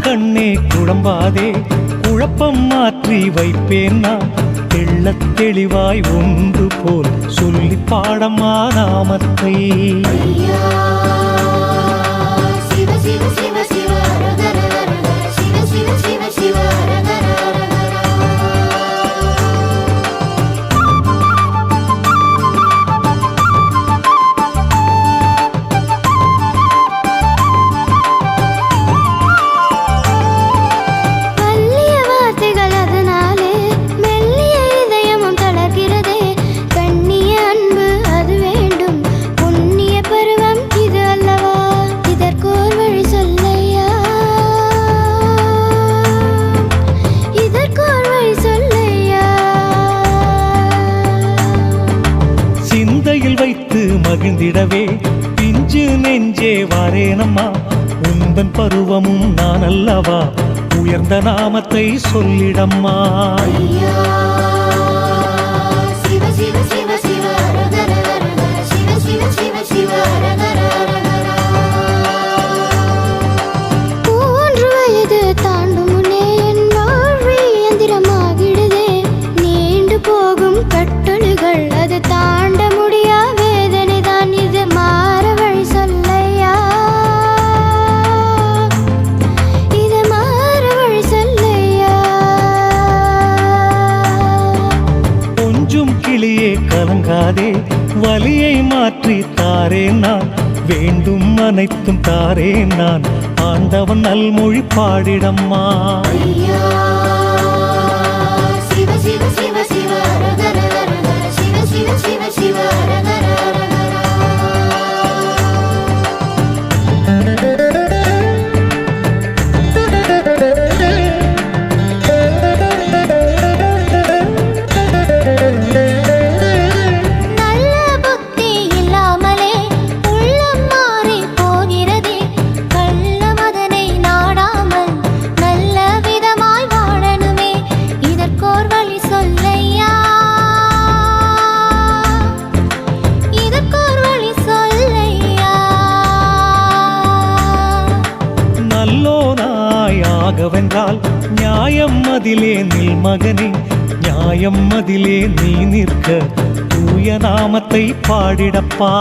கண்ணே குழம்பாதே, குழப்பம் மாற்றி வைப்பேன் நான். தெள்ளத் தெளிவாய் ஒன்று போல் சொல்லி பாடம்மா நாமத்தை. சிவ சிவ சிவ சிவ ஹரஹர ஹரஹர, சிவ சிவ சிவ சிவ ஹரஹர வைத்து மகிழ்ந்திடவே பிஞ்சு நெஞ்சே வாரேனம்மா. உந்தன் பருவமும் நான் அல்லவா, உயர்ந்த நாமத்தை சொல்லிடம்மா. சிவ சிவ சிவ சிவ ஹரஹர ஹரஹர, சிவ சிவ சிவ சிவ ஹரஹர ஹரஹர. 3 வயது தாண்டும் முன்னே என் வாழ்வே எந்திரமாகிடுதே. நீண்டு போகும் கட்டளைகள் அது தாண்ட முடியா வேதனை தான். இது மாற வழி சொல்லையா, இது மாற வழி சொல்லையா. கொஞ்சம் கிளியே கலங்காதே, வலியை மாற்றி தாரேன் நான். வேண்டும் அனைத்தும் தாரேன் நான், ஆண்டவன் நல்மொழி பாடிடம்மா. சிவ சிவ சிவ சிவ ஹரஹர ஹரஹர, சிவ சிவ சிவ சிவ ஹரஹர ஹரஹர. நல்ல புத்தி இல்லாமலே உள்ளம் மாறி போகிறதே. கள்ளம் அதனை நாடாமல் நல்ல விதமாய் வாழணுமே. இதற்கோர் வழி சொல்லையா, இதற்கோர் வழி சொல்லையா. நல்லோனாய் ஆகவென்றால் நியாயம் அதிலே நில் மகனே, நியாயம் அதிலே நீ நிற்க தூய நாமத்தை பாடிடப்பா.